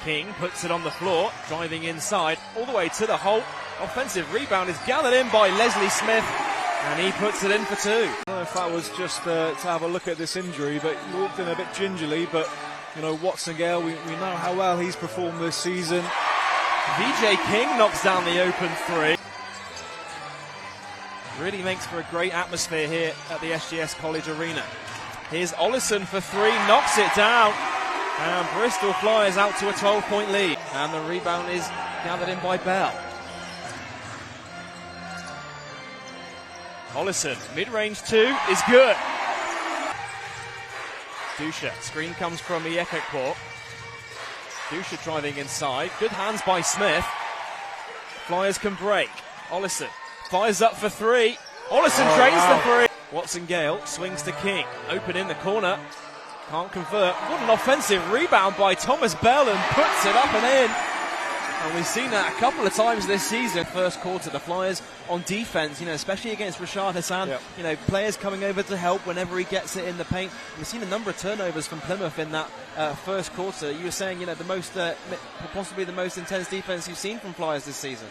King puts it on the floor, driving inside, all the way to the hole. Offensive rebound is gathered in by Leslie Smith, and he puts it in for two. I don't know if that was just to have a look at this injury, but he walked in a bit gingerly. But, you know, Watson Gale, we know how well he's performed this season. VJ King knocks down the open three. Really makes for a great atmosphere here at the SGS College Arena. Here's Ollison for three, knocks it down. And Bristol flies out to a 12-point lead. And the rebound is gathered in by Bell. Ollison, mid-range two is good. Dusha, screen comes from Iekekpo. Dusha driving inside. Good hands by Smith. Flyers can break. Ollison fires up for three. Ollison drains the three. Watson Gale swings to King. Open in the corner. Can't convert. What an offensive rebound by Thomas Bell, and puts it up and in. And we've seen that a couple of times this season. First quarter, the Flyers on defense, especially against Rashad Hassan, players coming over to help whenever he gets it in the paint. We've seen a number of turnovers from Plymouth in that first quarter. You were saying, the most, possibly the most intense defense you've seen from Flyers this season.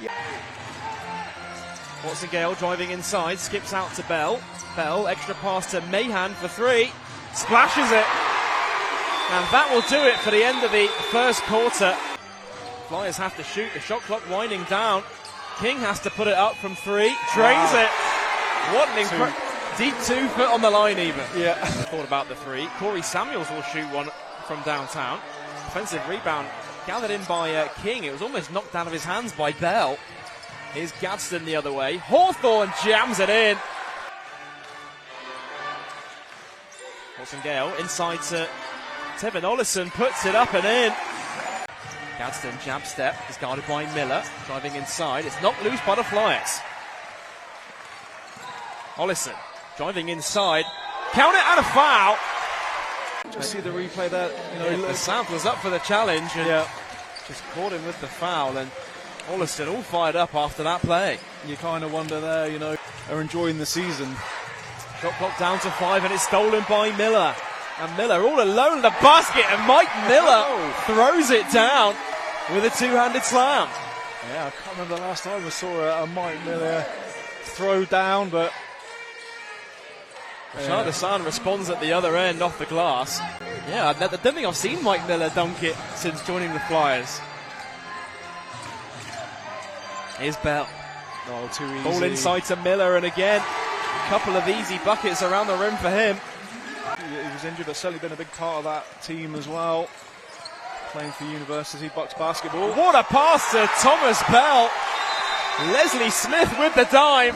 Watson Gale driving inside, skips out to Bell. Bell, extra pass to Mahan for three, splashes it. And that will do it for the end of the first quarter. Flyers have to shoot, the shot clock winding down. King has to put it up from three, drains it. What an deep 2 foot on the line even. Yeah. Thought about the three. Corey Samuels will shoot one from downtown. Offensive rebound gathered in by King. It was almost knocked out of his hands by Bell. Here's Gadsden the other way. Hawthorne jams it in. Watson Gale inside to Tevin Ollison, puts it up and in. Gadsden jab step is guarded by Miller, driving inside. It's knocked loose by the Flyers. Ollison driving inside. Count it and a foul. Just see the replay there. The South was up for the challenge and just caught him with the foul. And Ollison all fired up after that play. You kind of wonder there, are enjoying the season. Shot clock down to 5 and it's stolen by Miller. And Miller all alone in the basket, and Mike Miller throws it down with a two-handed slam. Yeah, I can't remember the last time I saw a Mike Miller throw down, but Rashad Hassan responds at the other end off the glass. Yeah, I don't think I've seen Mike Miller dunk it since joining the Flyers. Here's Bell. Oh, too easy. Ball inside to Miller, and again, a couple of easy buckets around the rim for him. He was injured, but certainly been a big part of that team as well. Playing for University Bucks basketball. What a pass to Thomas Bell. Leslie Smith with the dime.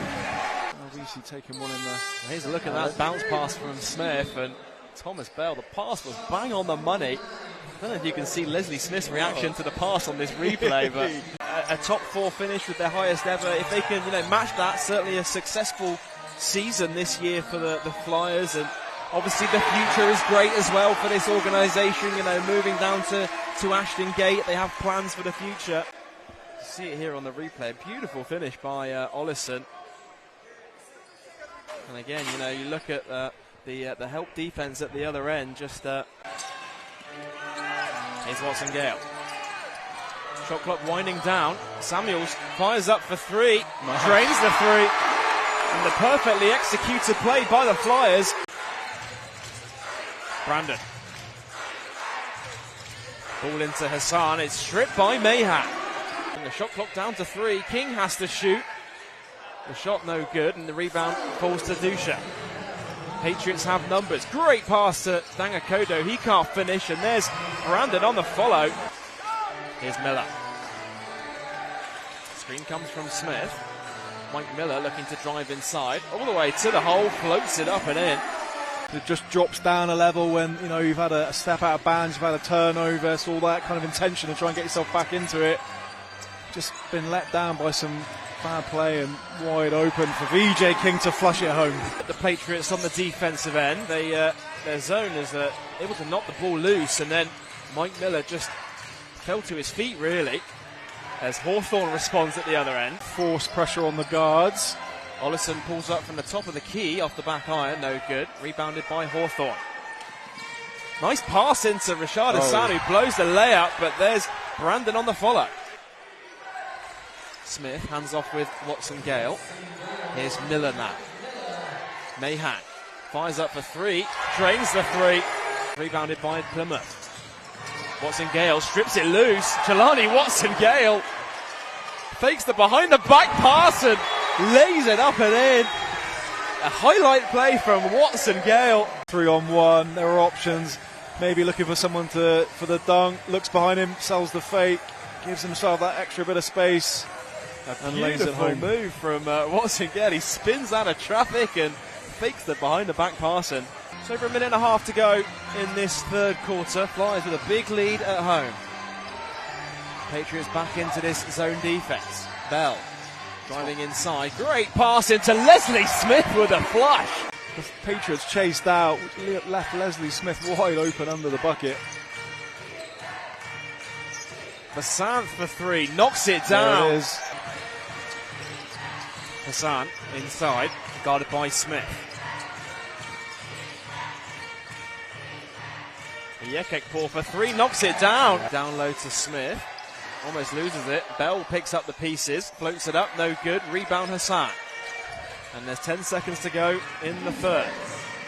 Obviously taking one in there. Here's a look at that bounce pass from Smith, and Thomas Bell. The pass was bang on the money. I don't know if you can see Leslie Smith's reaction to the pass on this replay, but a top 4 finish with their highest ever. If they can, match that, certainly a successful season this year for the Flyers. And obviously the future is great as well for this organisation, moving down to Ashton Gate. They have plans for the future. You see it here on the replay. Beautiful finish by Ollison. And again, you look at the help defence at the other end. Just here's Watson Gale. Shot clock winding down. Samuels fires up for three. Drains the three. And the perfectly executed play by the Flyers. Brandon. Ball into Hassan. It's stripped by Mahan. And the shot clock down to 3. King has to shoot. The shot no good, and the rebound falls to Dusha. Patriots have numbers. Great pass to Dangakodo. He can't finish, and there's Brandon on the follow. Here's Miller. Screen comes from Smith. Mike Miller looking to drive inside. All the way to the hole, floats it up and in. It just drops down a level when, you've had a step out of bounds, you've had a turnover, so all that kind of intention to try and get yourself back into it. Just been let down by some bad play and wide open for VJ King to flush it home. The Patriots on the defensive end, their zone is able to knock the ball loose, and then Mike Miller just fell to his feet really as Hawthorne responds at the other end. Force pressure on the guards. Ollison pulls up from the top of the key off the back iron, no good. Rebounded by Hawthorne. Nice pass into Rashad Hassan, who blows the layup, but there's Brandon on the follow. Smith hands off with Watson-Gale. Here's Miller now. Mahan fires up for three, drains the three. Rebounded by Plymouth. Watson-Gale strips it loose. Jelani Watson-Gale fakes the behind the back pass and lays it up and in. A highlight play from Watson-Gale. 3-on-1, there are options. Maybe looking for someone for the dunk. Looks behind him, sells the fake, gives himself that extra bit of space. A beautiful move from Watson-Gale. He spins out of traffic and fakes the behind the back pass. And it's over a minute and a half to go in this third quarter. Flyers with a big lead at home. Patriots back into this zone defense. Bell driving inside. Great pass into Leslie Smith with a flush. The Patriots chased out, left Leslie Smith wide open under the bucket. Hassan for three, knocks it down. There it is. Hassan inside, guarded by Smith. Yekekpo for three, knocks it down. Down low to Smith, almost loses it. Bell picks up the pieces, floats it up, no good. Rebound Hassan. And there's 10 seconds to go in the third.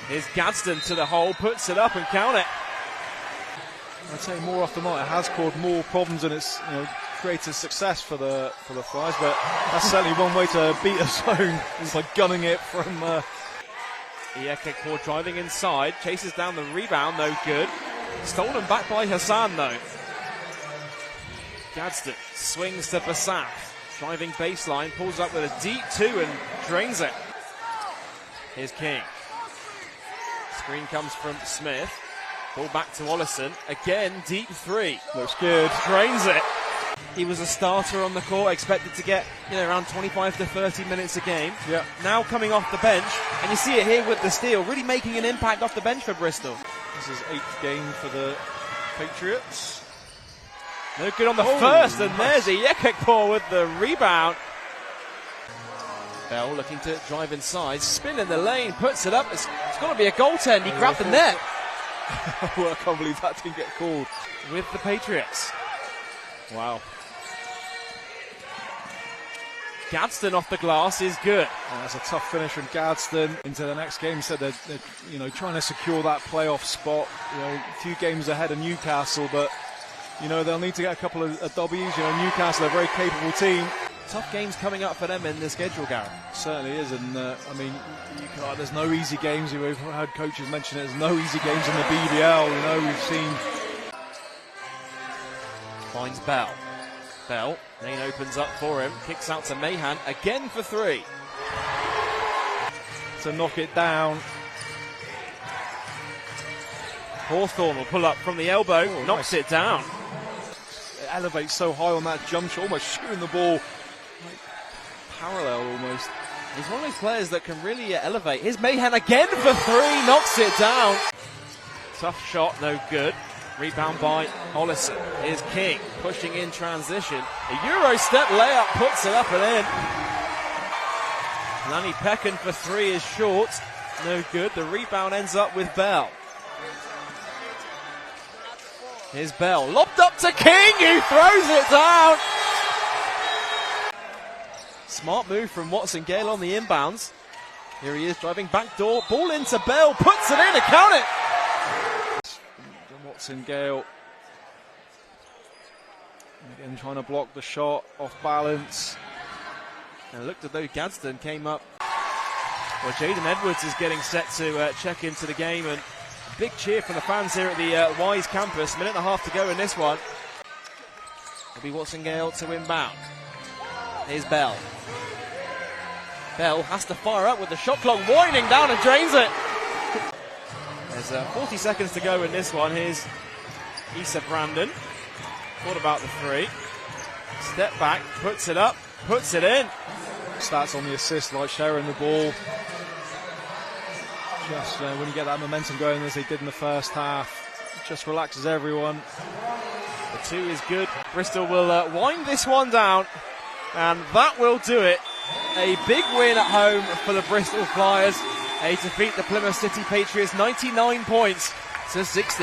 Here's Gadsden to the hole, puts it up and count it. I'd say more often than not, it has caused more problems than it's created success for the Flyers, but that's certainly one way to beat a zone is by gunning it from. Yekekpo driving inside, chases down the rebound, no good. Stolen back by Hassan though. Gadsden swings to Bassam. Driving baseline, pulls up with a deep two and drains it. Here's King. Screen comes from Smith. Ball back to Ollison. Again, deep three. Looks good. Drains it. He was a starter on the court, expected to get around 25 to 30 minutes a game. Yeah. Now coming off the bench, and you see it here with the steal, really making an impact off the bench for Bristol. This is 8th game for the Patriots. No good on the first, and there's a Yekekpo with the rebound. Bell looking to drive inside, spin in the lane, puts it up. It's got to be a goaltend. He grabbed the net. Well, I can't believe that didn't get called. With the Patriots. Wow. Gadsden off the glass is good. That's a tough finish from Gadsden into the next game. So they're trying to secure that playoff spot. A few games ahead of Newcastle, but they'll need to get a couple of W's. Newcastle are a very capable team. Tough games coming up for them in the schedule, Gareth. Certainly is, and there's no easy games. We've heard coaches mention it. There's no easy games in the BBL. We've seen. Finds Bell. Bell, lane opens up for him, kicks out to Mahan, again for three. To knock it down. Hawthorne will pull up from the elbow, knocks it down. It elevates so high on that jump shot, almost shooting the ball parallel almost. He's one of those players that can really elevate. Here's Mahan again for three, knocks it down. Tough shot, no good. Rebound by Ollison. Here's King pushing in transition. A Euro step layup puts it up and in. Lanny Peckin for three is short. No good. The rebound ends up with Bell. Here's Bell. Lobbed up to King, who throws it down. Smart move from Watson-Gale on the inbounds. Here he is driving backdoor. Ball into Bell. Puts it in to count it. Watson-Gale again trying to block the shot, off balance. And it looked as though Gadsden came up. Well, Jaden Edwards is getting set to check into the game, and a big cheer from the fans here at the Wise campus. Minute and a half to go in this one. It'll be Watson-Gale to inbound. Here's Bell. Bell has to fire up with the shot clock winding down and drains it. There's 40 seconds to go in this one. Here's Issa Brandon. Thought about the three. Step back, puts it up, puts it in. Stats on the assist, like sharing the ball. Just when you get that momentum going as they did in the first half, just relaxes everyone. The two is good. Bristol will wind this one down, and that will do it. A big win at home for the Bristol Flyers. They defeat the Plymouth City Patriots 99 points to 60.